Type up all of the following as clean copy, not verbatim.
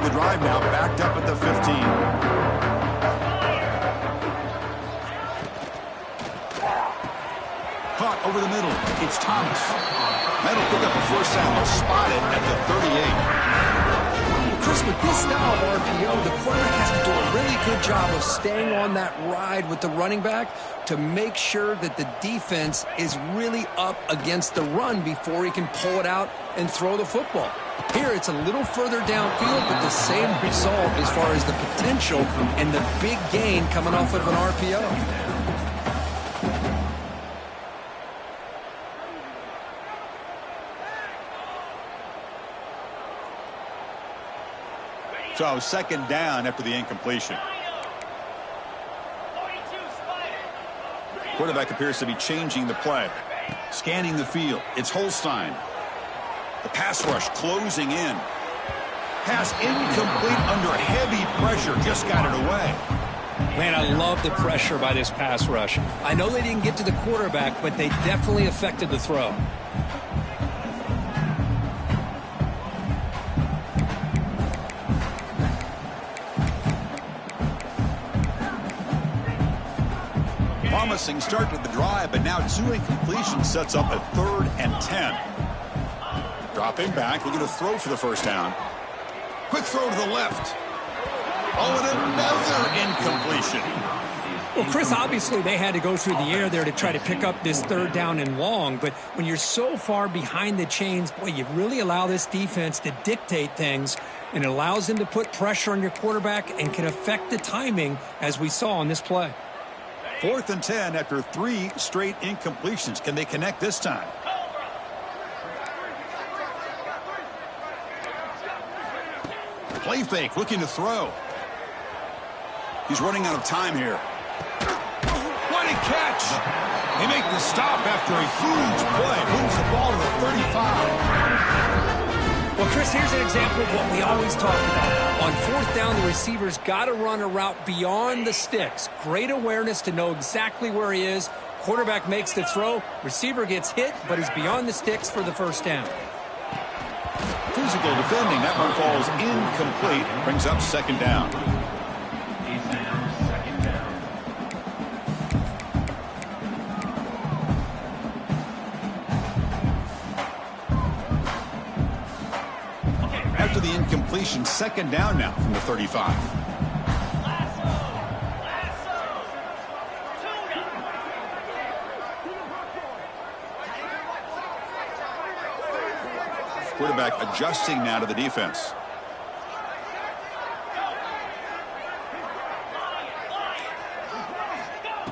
the drive now, backed up at the 15. Caught over the middle. It's Thomas. That'll pick up a first down. They'll spot it at the 38. Well, Chris, with this style of RPO, the quarterback has to do a really good job of staying on that ride with the running back to make sure that the defense is really up against the run before he can pull it out and throw the football. Here, it's a little further downfield, but the same result as far as the potential and the big gain coming off of an RPO. So second down after the incompletion. Quarterback appears to be changing the play. Scanning the field. It's Holstein. The pass rush closing in. Pass incomplete under heavy pressure. Just got it away. Man, I love the pressure by this pass rush. I know they didn't get to the quarterback, but they definitely affected the throw. Promising start to the drive, but now 2 incompletions sets up a 3rd and 10. Dropping back, looking to throw for the first down. Quick throw to the left. Oh, and another incompletion. Well, Chris, obviously they had to go through the air there to try to pick up this 3rd down and long, but when you're so far behind the chains, boy, you really allow this defense to dictate things, and it allows them to put pressure on your quarterback and can affect the timing, as we saw on this play. 4th and 10 after 3 straight incompletions. Can they connect this time? Play fake, looking to throw. He's running out of time here. What a catch! They make the stop after a huge play. Moves the ball to the 35. Well, Chris, here's an example of what we always talk about. On 4th down, the receiver's got to run a route beyond the sticks. Great awareness to know exactly where he is. Quarterback makes the throw. Receiver gets hit, but is beyond the sticks for the first down. Physical defending. That one falls incomplete. Brings up 2nd down. After the incompletion, 2nd down now from the 35. Quarterback adjusting now to the defense.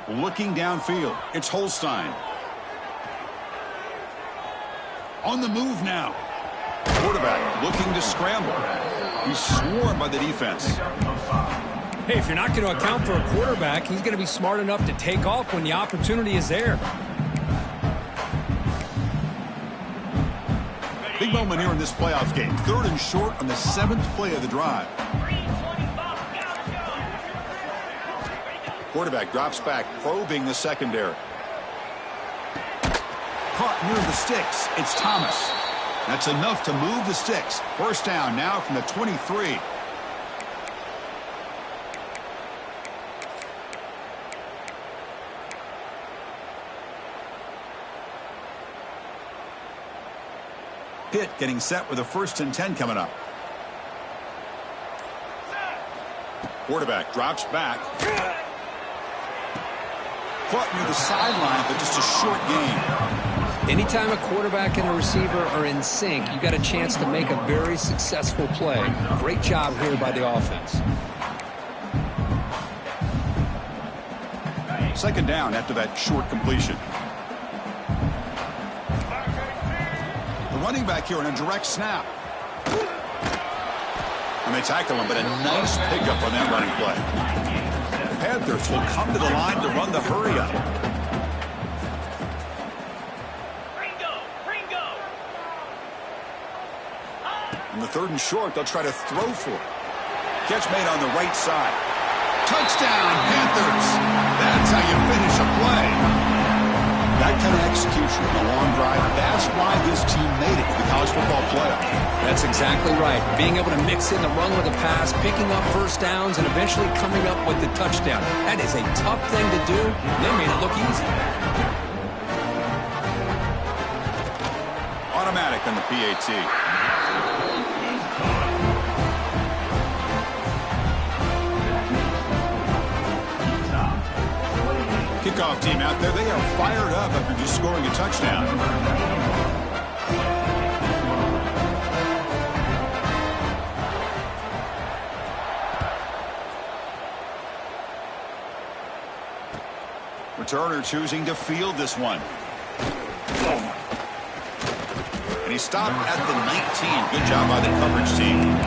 Looking downfield. It's Holstein. On the move now. Quarterback looking to scramble. He's swarmed by the defense. Hey, if you're not going to account for a quarterback, he's going to be smart enough to take off when the opportunity is there. Big moment here in this playoff game. 3rd and short on the 7th play of the drive. Quarterback drops back, probing the secondary. Caught near the sticks. It's Thomas. That's enough to move the sticks. First down now from the 23. Pitt getting set with a 1st and 10 coming up. Quarterback drops back. Caught near the sideline, but just a short gain. Anytime a quarterback and a receiver are in sync, you got a chance to make a very successful play. Great job here by the offense. 2nd down after that short completion. The running back here on a direct snap. And they tackle him, but a nice pickup on that running play. The Panthers will come to the line to run the hurry up. On the 3rd and short, they'll try to throw for it. Catch made on the right side. Touchdown, Panthers! That's how you finish a play. That kind of execution on a long drive, that's why this team made it to the college football playoff. That's exactly right. Being able to mix in the run with the pass, picking up first downs, and eventually coming up with the touchdown. That is a tough thing to do. They made it look easy. Automatic on the PAT. Kickoff team out there, they are fired up after just scoring a touchdown. Returner choosing to field this one. And he stopped at the 19. Good job by the coverage team.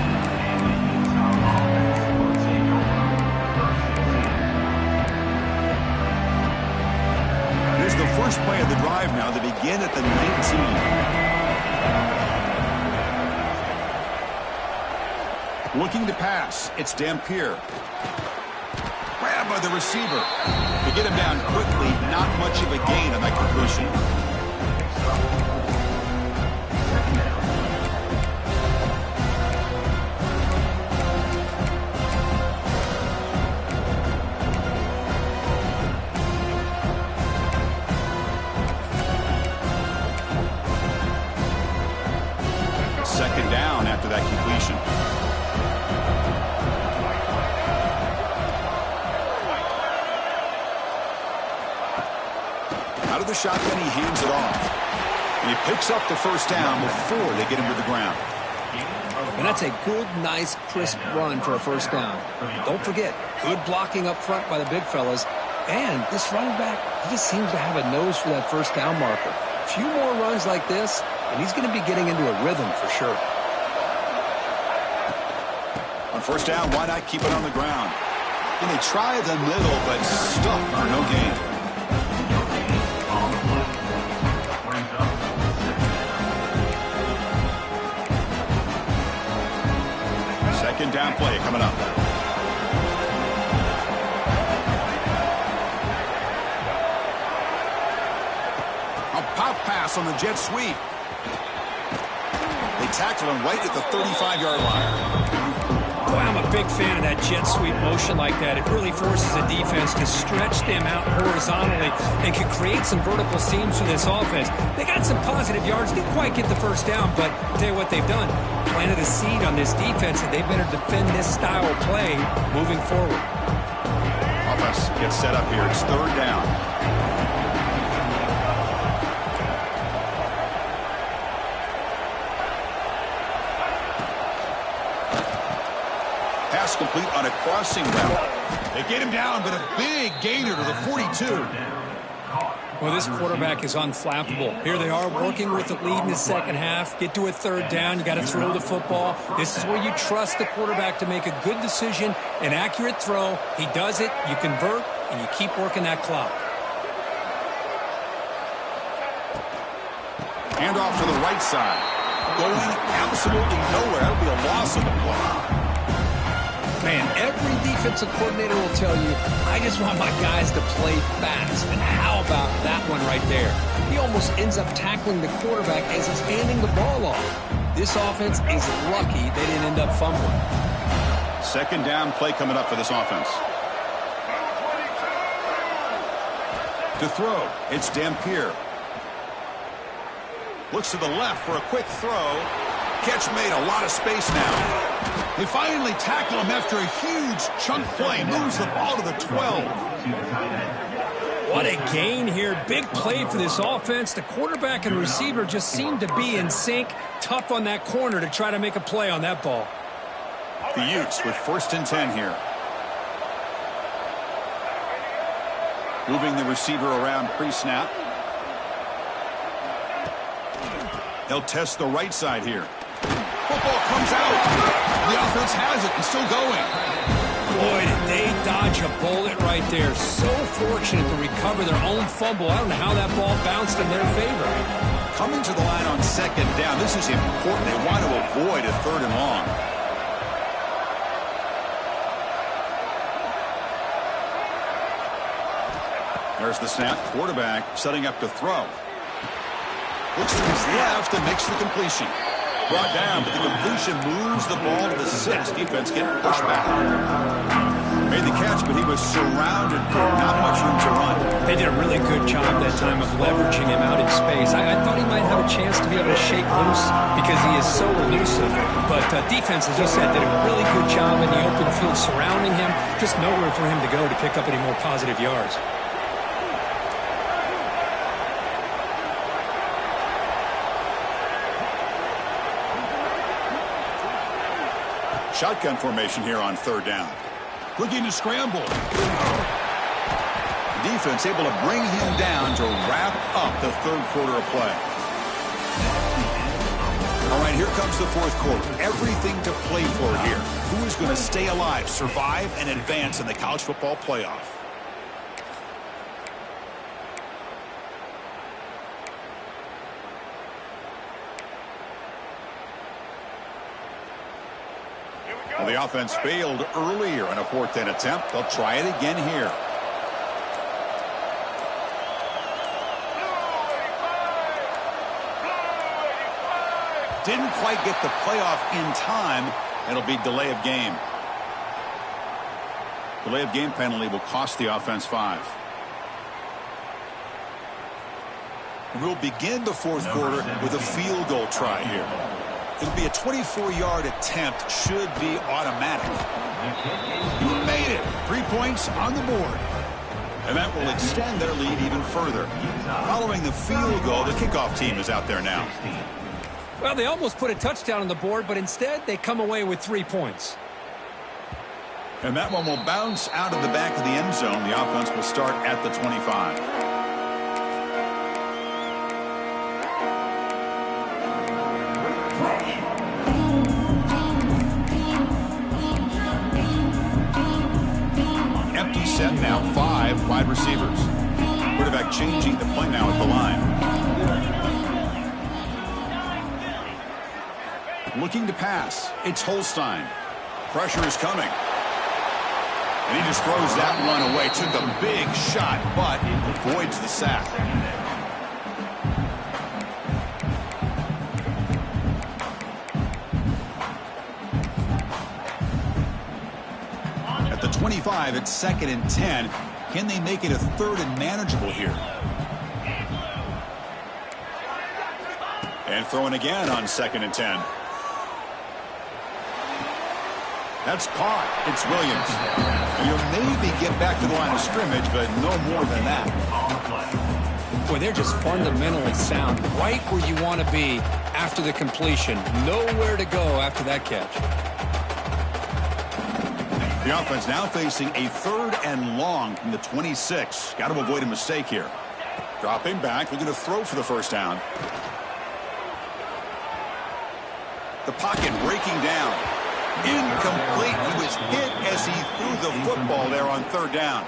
Here's the first play of the drive now. They begin at the 19. Looking to pass. It's Dampier. Grab by the receiver. To get him down quickly, not much of a gain on that completion. Second down after that completion. Out of the shotgun, he hands it off. And he picks up the first down before they get him to the ground. And that's a good, nice, crisp run for a first down. Don't forget, good blocking up front by the big fellas. And this running back, he just seems to have a nose for that first down marker. A few more runs like this, and he's going to be getting into a rhythm for sure. On first down, why not keep it on the ground? And they try the middle, but stuck for no gain. Second down play coming up. A pop pass on the jet sweep. They tackle him right at the 35-yard line. Boy, I'm a big fan of that jet sweep motion like that. It really forces a defense to stretch them out horizontally and can create some vertical seams for this offense. They got some positive yards, didn't quite get the first down, but I'll tell you what they've done. Planted a seed on this defense, and they better defend this style of play moving forward. Offense gets set up here. It's third down. Pass complete on a crossing route. They get him down, but a big gainer to the 42. Well, this quarterback is unflappable. Here they are working with the lead in the second half. Get to a third down. You got to throw the football. This is where you trust the quarterback to make a good decision, an accurate throw. He does it, you convert, and you keep working that clock. Hand off to the right side. Going absolutely nowhere. That'll be a loss of the play. Man, every defensive coordinator will tell you, I just want my guys to play fast. And how about that one right there? He almost ends up tackling the quarterback as he's handing the ball off. This offense is lucky they didn't end up fumbling. Second down play coming up for this offense. To throw, it's Dampier. Looks to the left for a quick throw. Catch made, a lot of space now. They finally tackle him after a huge chunk play. Moves the ball to the 12. What a gain here. Big play for this offense. The quarterback and receiver just seem to be in sync. Tough on that corner to try to make a play on that ball. The Utes with first and 10 here. Moving the receiver around pre-snap. They'll test the right side here. Football comes out. The offense has it and still going. Boy, did they dodge a bullet right there. So fortunate to recover their own fumble. I don't know how that ball bounced in their favor. Coming to the line on second down. This is important. They want to avoid a third and long. There's the snap. Quarterback setting up to throw. Looks to his left and makes the completion. Brought down, but the completion moves the ball to the 6. Defense getting pushed back. Made the catch, but he was surrounded. Not much room to run. They did a really good job that time of leveraging him out in space. I thought he might have a chance to be able to shake loose because he is so elusive. But defense, as you said, did a really good job in the open field surrounding him. Just nowhere for him to go to pick up any more positive yards. Shotgun formation here on 3rd down. Looking to scramble. Defense able to bring him down to wrap up the 3rd quarter of play. All right, here comes the 4th quarter. Everything to play for here. Who is going to stay alive, survive, and advance in the college football playoff? Well, the offense failed earlier on a 4th down attempt. They'll try it again here. Didn't quite get the playoff in time. It'll be delay of game. Delay of game penalty will cost the offense 5. We'll begin the 4th quarter with a field goal try here. It'll be a 24-yard attempt. Should be automatic. He made it. 3 points on the board. And that will extend their lead even further. Following the field goal, the kickoff team is out there now. Well, they almost put a touchdown on the board, but instead they come away with 3 points. And that one will bounce out of the back of the end zone. The offense will start at the 25. Empty set now, 5 wide receivers. Quarterback changing the play now at the line. Looking to pass. It's Holstein. Pressure is coming. And he just throws that one away. Took a big shot, but avoids the sack. At the 25, it's 2nd and 10. Can they make it a 3rd and manageable here? And throwing again on 2nd and 10. That's caught. It's Williams. And you'll maybe get back to the line of scrimmage, but no more than that. Boy, they're just fundamentally sound. Right where you want to be after the completion. Nowhere to go after that catch. The offense now facing a 3rd and long from the 26. Got to avoid a mistake here. Dropping back. We're going to throw for the 1st down. The pocket breaking down. Incomplete. He was hit as he threw the football there on 3rd down.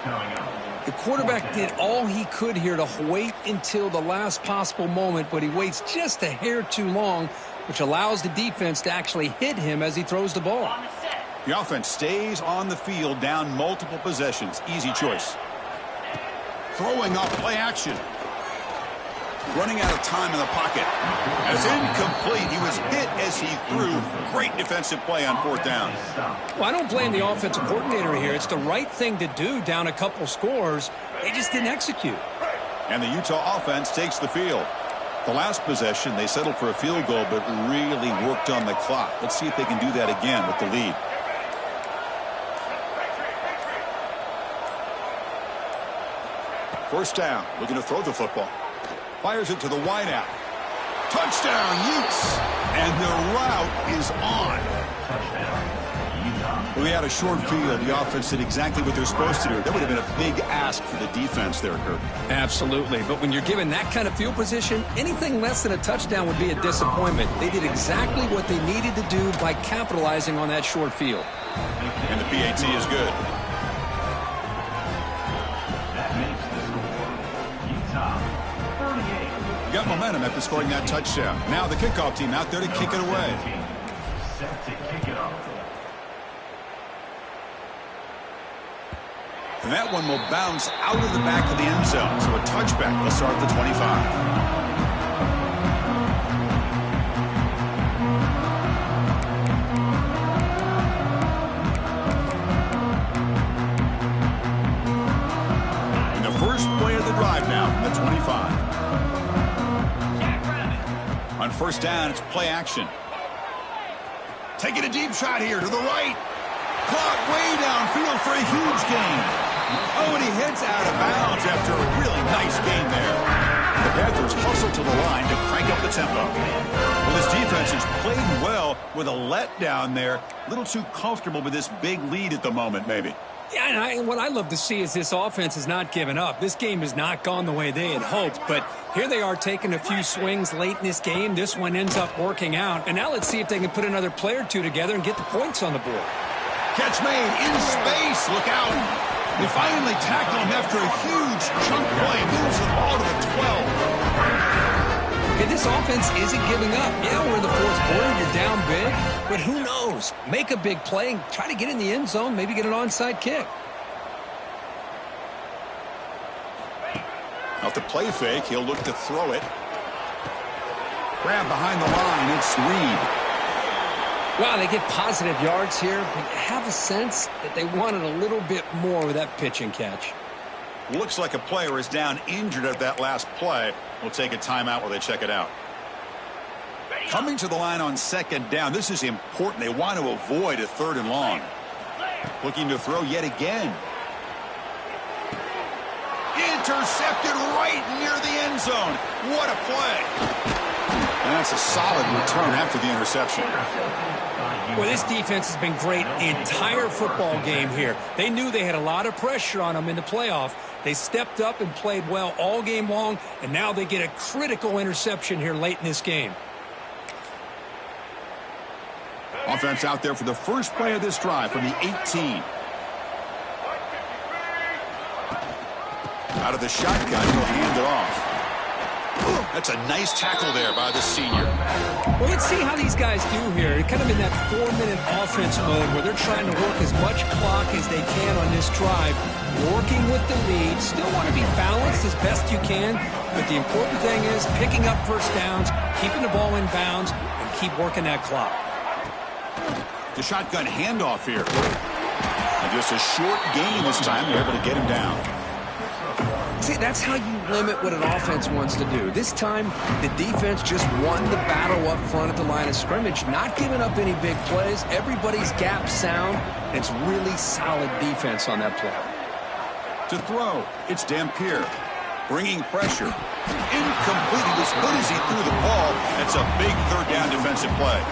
The quarterback did all he could here to wait until the last possible moment, but he waits just a hair too long, which allows the defense to actually hit him as he throws the ball. The offense stays on the field down multiple possessions. Easy choice. Throwing off play action. Running out of time in the pocket. It's incomplete. He was hit as he threw. Great defensive play on 4th down. Well, I don't blame the offensive coordinator here. It's the right thing to do down a couple scores. They just didn't execute. And the Utah offense takes the field. The last possession, they settled for a field goal, but really worked on the clock. Let's see if they can do that again with the lead. First down, looking to throw the football. Fires it to the wideout. Touchdown, Utes! And the route is on. Well, they had a short field. The offense did exactly what they're supposed to do. That would have been a big ask for the defense there, Kurt. Absolutely. But when you're given that kind of field position, anything less than a touchdown would be a disappointment. They did exactly what they needed to do by capitalizing on that short field. And the PAT is good. Got momentum after scoring that touchdown. Now the kickoff team out there to kick it away. And that one will bounce out of the back of the end zone. So a touchback will start at the 25. On first down, it's play action. Taking a deep shot here to the right. Caught way downfield for a huge gain. Oh, and he heads out of bounds after a really nice gain there. The Panthers hustle to the line to crank up the tempo. Well, this defense has played well with a letdown there. A little too comfortable with this big lead at the moment, maybe. Yeah, and what I love to see is this offense has not given up. This game has not gone the way they had hoped, but here they are taking a few swings late in this game. This one ends up working out, and now let's see if they can put another play or two together and get the points on the board. Catch made in space. Look out. They finally tackle him after a huge chunk play. Moves the ball to the 12. And this offense isn't giving up. Yeah, we're in the fourth quarter. You're down big. But who knows? Make a big play and try to get in the end zone. Maybe get an onside kick. Off the play fake, he'll look to throw it. Grab behind the line. It's Reed. Wow, they get positive yards here. But you have a sense that they wanted a little bit more with that pitch and catch. Looks like a player is down injured at that last play. We'll take a timeout while they check it out. Coming to the line on second down. This is important. They want to avoid a third and long. Looking to throw yet again. Intercepted right near the end zone. What a play. And that's a solid return after the interception. Well, this defense has been great the entire football game here. They knew they had a lot of pressure on them in the playoff. They stepped up and played well all game long, and now they get a critical interception here late in this game. Offense out there for the first play of this drive from the 18. Out of the shotgun, he'll hand it off. That's a nice tackle there by the senior. Well, let's see how these guys do here. They're kind of in that 4-minute offense mode where they're trying to work as much clock as they can on this drive, working with the lead. Still want to be balanced as best you can, but the important thing is picking up first downs, keeping the ball in bounds, and keep working that clock. The shotgun handoff here. And just a short gain this time. They're able to get him down. See, that's how you limit what an offense wants to do. This time, the defense just won the battle up front at the line of scrimmage, not giving up any big plays. Everybody's gap sound. It's really solid defense on that play. To throw, it's Dampier. Bringing pressure. Incomplete. As good as he threw the ball, that's a big third down defensive play.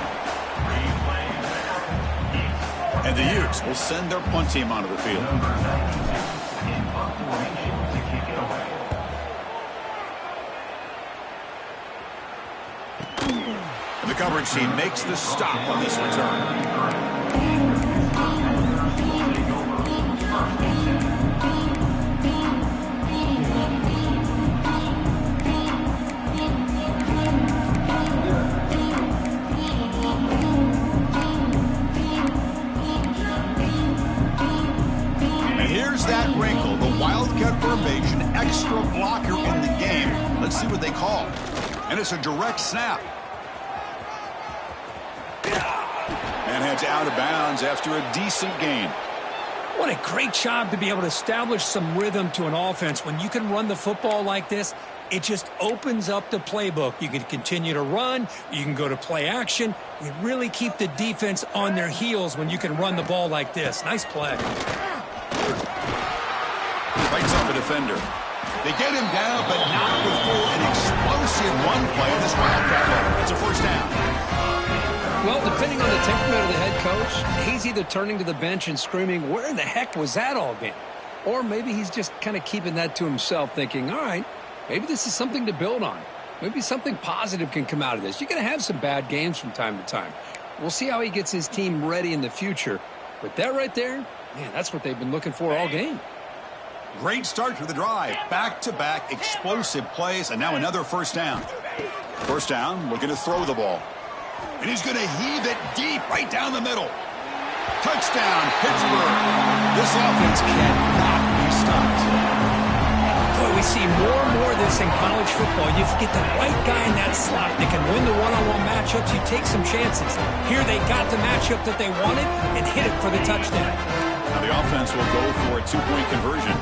And the Utes will send their punt team onto the field. And the coverage team makes the stop on this return. That wrinkle, the Wildcat formation, extra blocker in the game. Let's see what they call. And it's a direct snap. And heads out of bounds after a decent gain. What a great job to be able to establish some rhythm to an offense. When you can run the football like this, it just opens up the playbook. You can continue to run. You can go to play action. You really keep the defense on their heels when you can run the ball like this. Nice play. Fights off a defender. They get him down, but not before an explosive run play in this Wildcat. It's a first down. Well, depending on the temperament of the head coach, he's either turning to the bench and screaming, where in the heck was that all game? Or maybe he's just kind of keeping that to himself, thinking, all right, maybe this is something to build on. Maybe something positive can come out of this. You're going to have some bad games from time to time. We'll see how he gets his team ready in the future. But that right there, man, that's what they've been looking for all game. Great start to the drive. Back-to-back explosive plays, and now another first down. First down, looking to throw the ball. And he's going to heave it deep right down the middle. Touchdown, Pittsburgh. This offense cannot be stopped. Boy, we see more and more of this in college football. You get the right guy in that slot that can win the one-on-one matchups. You take some chances. Here they got the matchup that they wanted and hit it for the touchdown. Now the offense will go for a two-point conversion.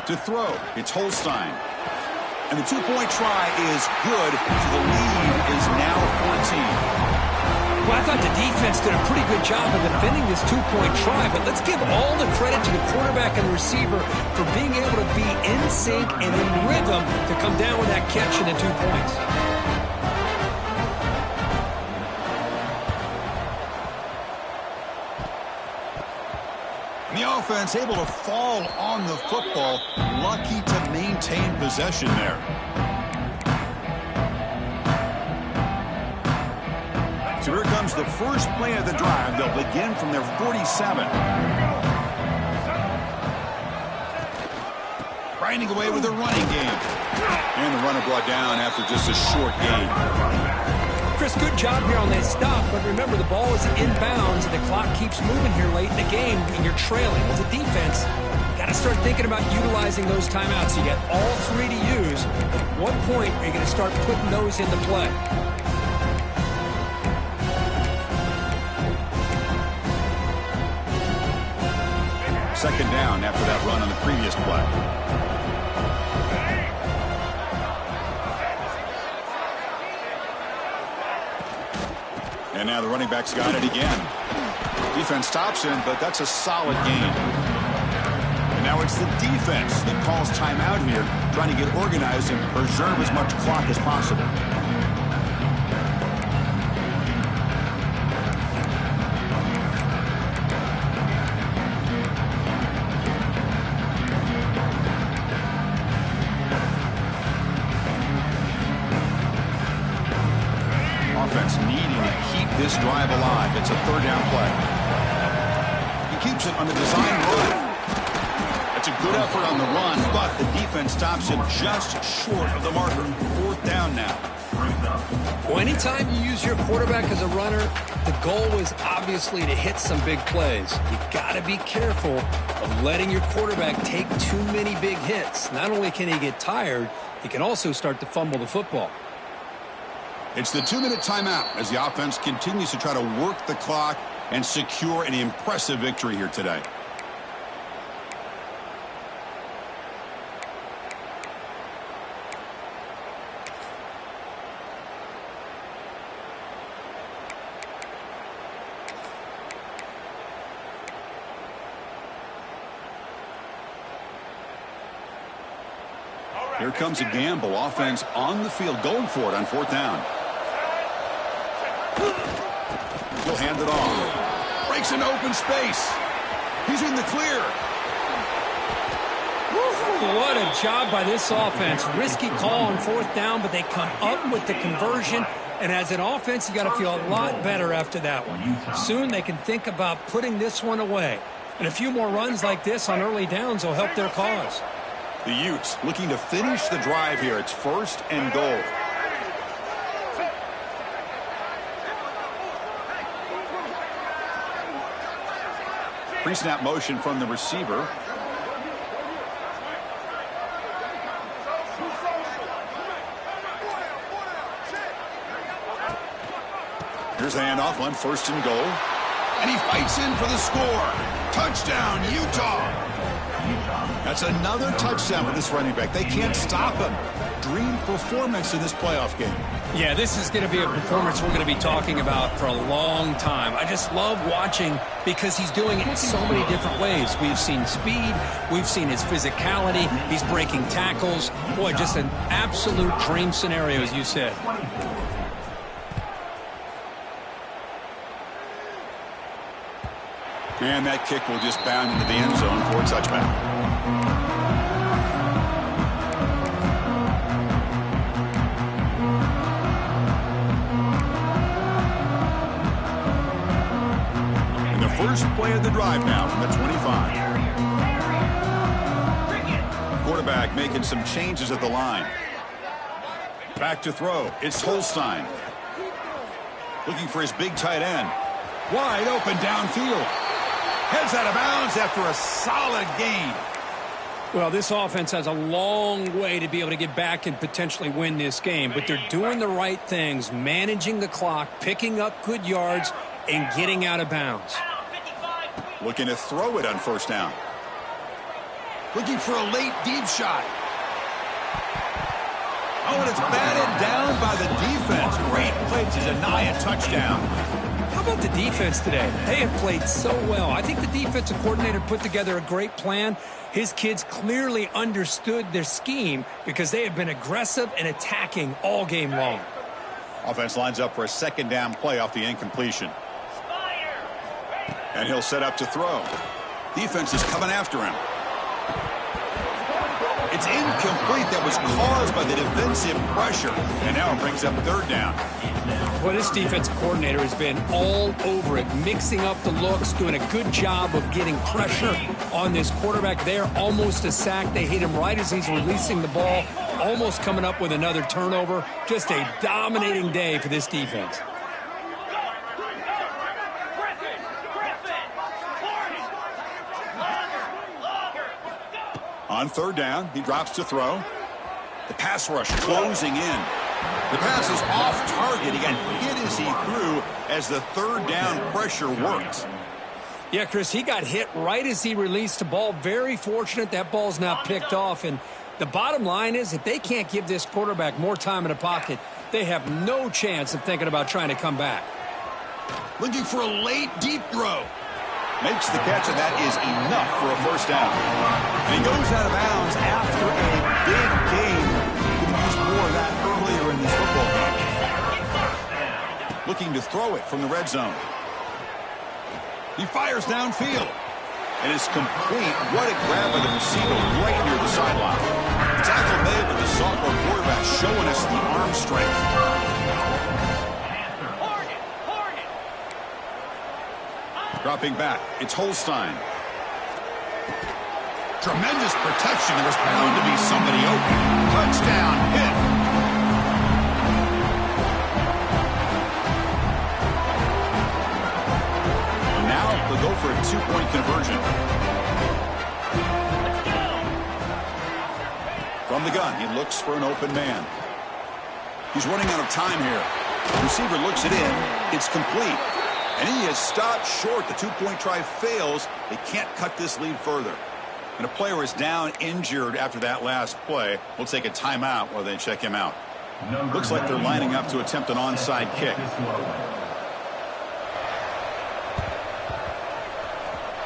To throw, it's Holstein. And the two-point try is good, so the lead is now 14. Well, I thought the defense did a pretty good job of defending this two-point try, but let's give all the credit to the quarterback and the receiver for being able to be in sync and in rhythm to come down with that catch and the 2 points. The offense able to fall on the football, lucky to maintain possession there. So here comes the first play of the drive. They'll begin from their 47. Grinding away with the running game. And the runner brought down after just a short gain. Chris, good job here on that stop, but remember the ball is inbounds and the clock keeps moving here late in the game and you're trailing. As a defense, you got to start thinking about utilizing those timeouts. You got all three to use. At what point are you going to start putting those into play? Second down after that run on the previous play. And now the running back's got it again. Defense stops him, but that's a solid gain. And now it's the defense that calls timeout here, trying to get organized and preserve as much clock as possible. Offense needing to keep this drive alive. It's a third down play. He keeps it on the design run. That's a good effort on the run, but the defense stops him just short of the marker. Fourth down now. Well, anytime you use your quarterback as a runner, the goal is obviously to hit some big plays. You got to be careful of letting your quarterback take too many big hits. Not only can he get tired, he can also start to fumble the football. It's the 2-minute timeout as the offense continues to try to work the clock and secure an impressive victory here today. Here comes a gamble. Offense on the field, going for it on fourth down. He'll hand it off. Breaks an open space. He's in the clear. What a job by this offense. Risky call on fourth down, but they come up with the conversion. And as an offense, you got to feel a lot better after that one. Soon they can think about putting this one away. And a few more runs like this on early downs will help their cause. The Utes looking to finish the drive here. It's first and goal. Pre-snap motion from the receiver. Here's the handoff on first and goal. And he fights in for the score. Touchdown, Utah. That's another touchdown for this running back. They can't stop him. Dream performance in this playoff game. Yeah, this is going to be a performance we're going to be talking about for a long time. I just love watching because he's doing it in so many different ways. We've seen speed. We've seen his physicality. He's breaking tackles. Boy, just an absolute dream scenario, as you said. And that kick will just bound into the end zone for a touchback. And the first play of the drive now from the 25. Quarterback making some changes at the line. Back to throw. It's Holstein. Looking for his big tight end. Wide open downfield. Heads out of bounds after a solid gain. Well, this offense has a long way to be able to get back and potentially win this game, but they're doing the right things, managing the clock, picking up good yards, and getting out of bounds. Looking to throw it on first down. Looking for a late deep shot. Oh, and it's batted down by the defense. Great play to deny a touchdown. How about the defense today? They have played so well. I think the defensive coordinator put together a great plan. His kids clearly understood their scheme because they have been aggressive and attacking all game long. Offense lines up for a second down play off the incompletion. And he'll set up to throw. Defense is coming after him. It's incomplete. That was caused by the defensive pressure. And now it brings up third down. Well, this defensive coordinator has been all over it, mixing up the looks, doing a good job of getting pressure on this quarterback there. Almost a sack. They hit him right as he's releasing the ball, almost coming up with another turnover. Just a dominating day for this defense. On third down, he drops to throw. The pass rush closing in. The pass is off target. He got hit as he threw as the third down pressure worked. Yeah, Chris, he got hit right as he released the ball. Very fortunate that ball's not picked off. And the bottom line is if they can't give this quarterback more time in the pocket, they have no chance of thinking about trying to come back. Looking for a late deep throw. Makes the catch, and that is enough for a first down. And he goes out of bounds after a big gain. Could have used more of that earlier in this football game. Looking to throw it from the red zone. He fires downfield. And it's complete. What a grab by the receiver right near the sideline. Tackle made with the sophomore quarterback showing us the arm strength. Dropping back, it's Holstein. Tremendous protection. There was bound to be somebody open. Touchdown hit. And now they'll go for a two-point conversion. From the gun, he looks for an open man. He's running out of time here. The receiver looks it in. It's complete. And he has stopped short. The two-point try fails. They can't cut this lead further. And a player is down injured after that last play. We'll take a timeout while they check him out. Looks like they're lining up to attempt an onside kick.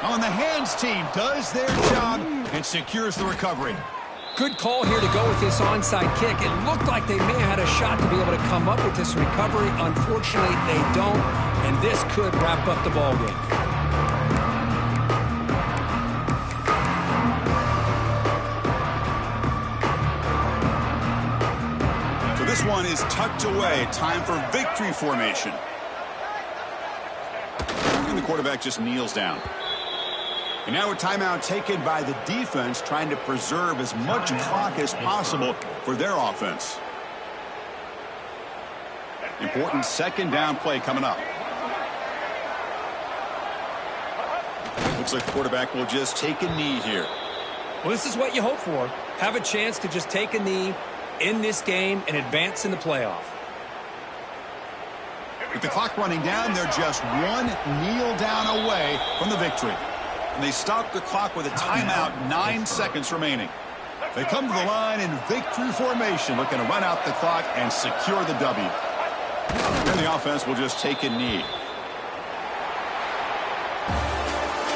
On the hands team does their job and secures the recovery. Good call here to go with this onside kick. It looked like they may have had a shot to be able to come up with this recovery. Unfortunately, they don't, and this could wrap up the ball game. So this one is tucked away. Time for victory formation. And the quarterback just kneels down. And now a timeout taken by the defense, trying to preserve as much clock as possible for their offense. Important second down play coming up. Looks like the quarterback will just take a knee here. Well, this is what you hope for. Have a chance to just take a knee in this game and advance in the playoff. With the clock running down, they're just one kneel down away from the victory. And they stop the clock with a timeout, 9 seconds remaining. They come to the line in victory formation, looking to run out the clock and secure the W. Then the offense will just take a knee.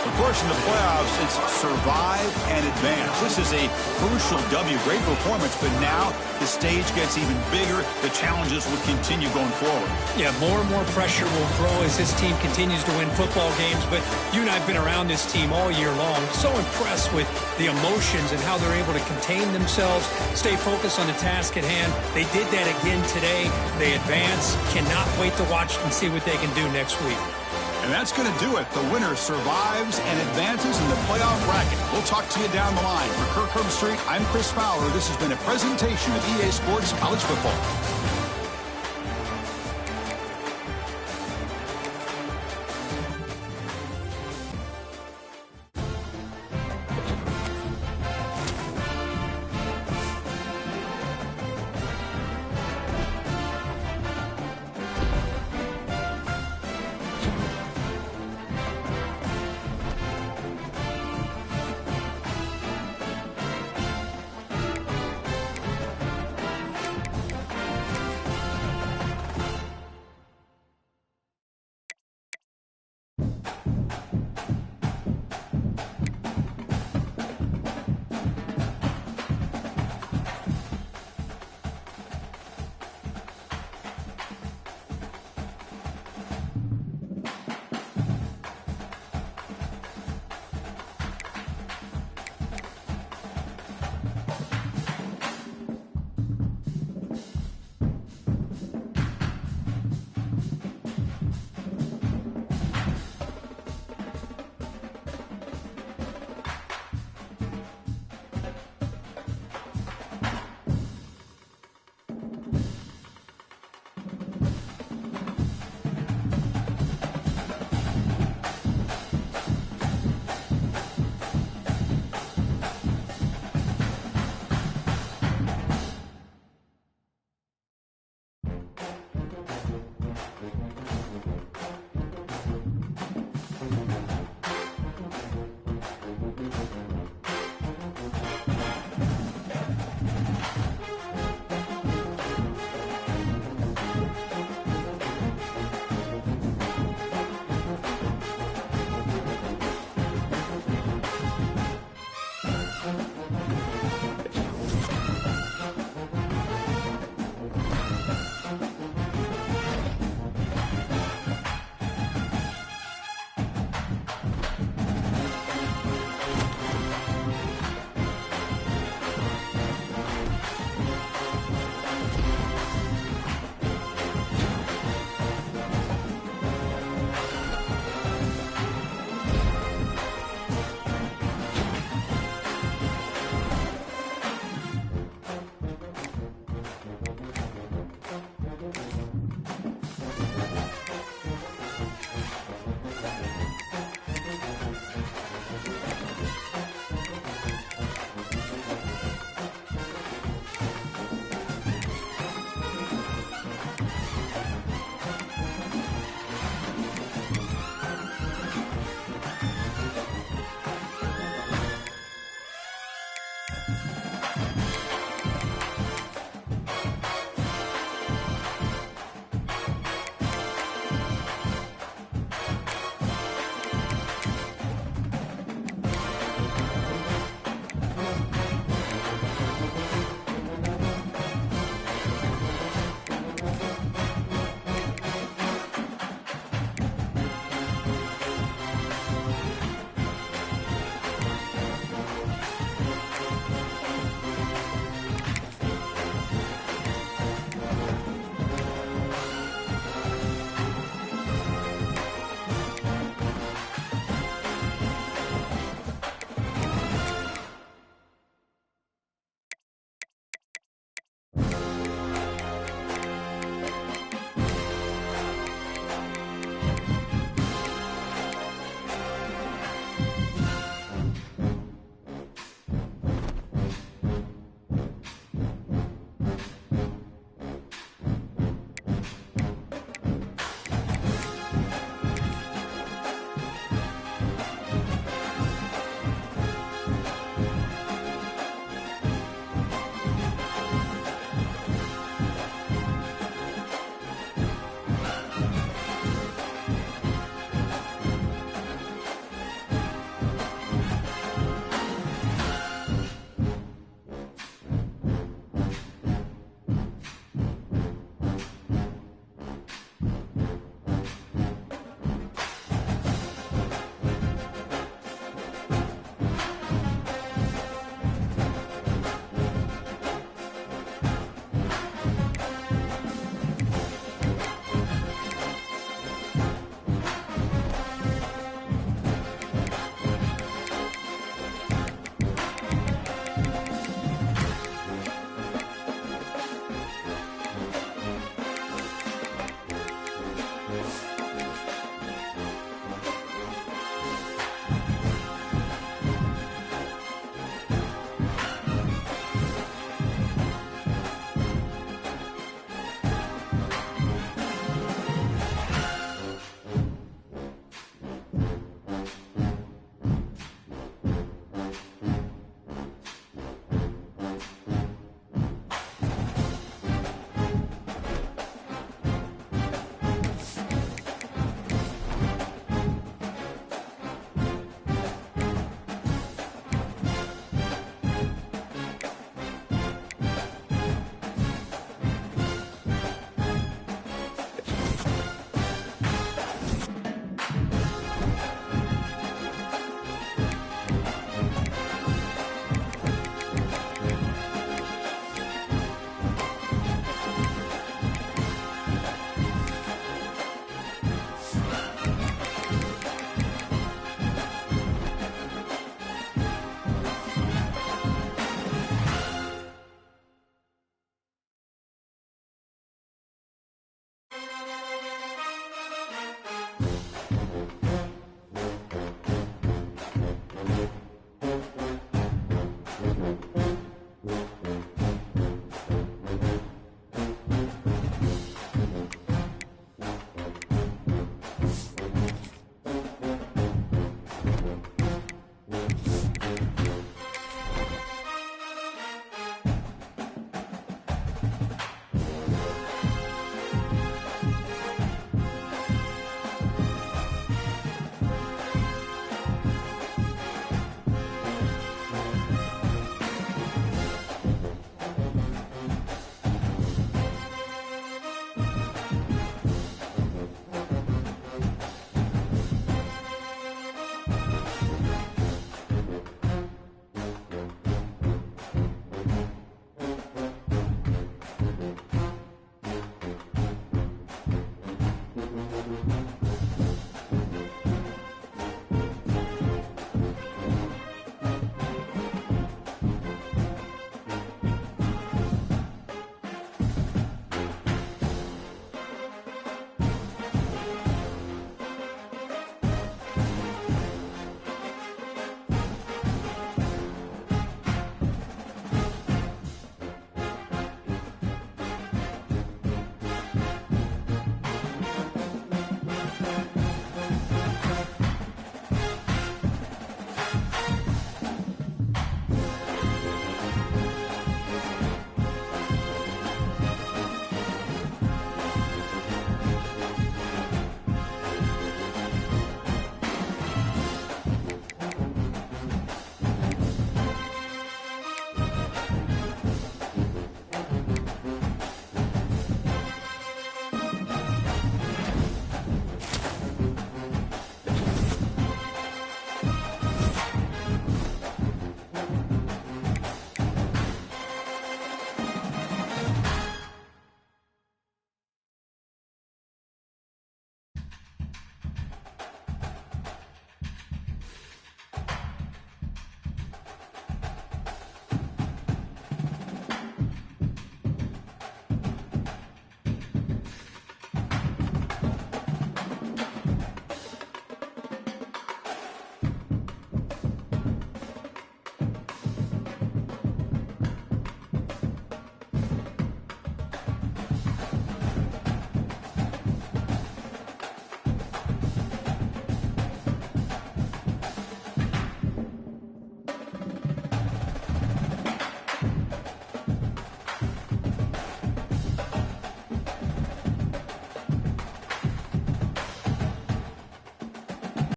Of course, in the playoffs, it's survive and advance. This is a crucial W. Great performance, but now the stage gets even bigger. The challenges will continue going forward. Yeah, more and more pressure will grow as this team continues to win football games. But you and I have been around this team all year long. So impressed with the emotions and how they're able to contain themselves, stay focused on the task at hand. They did that again today. They advance. Cannot wait to watch and see what they can do next week. And that's going to do it. The winner survives and advances in the playoff bracket. We'll talk to you down the line. For Kirk Herbstreit, I'm Chris Fowler. This has been a presentation of EA Sports College Football.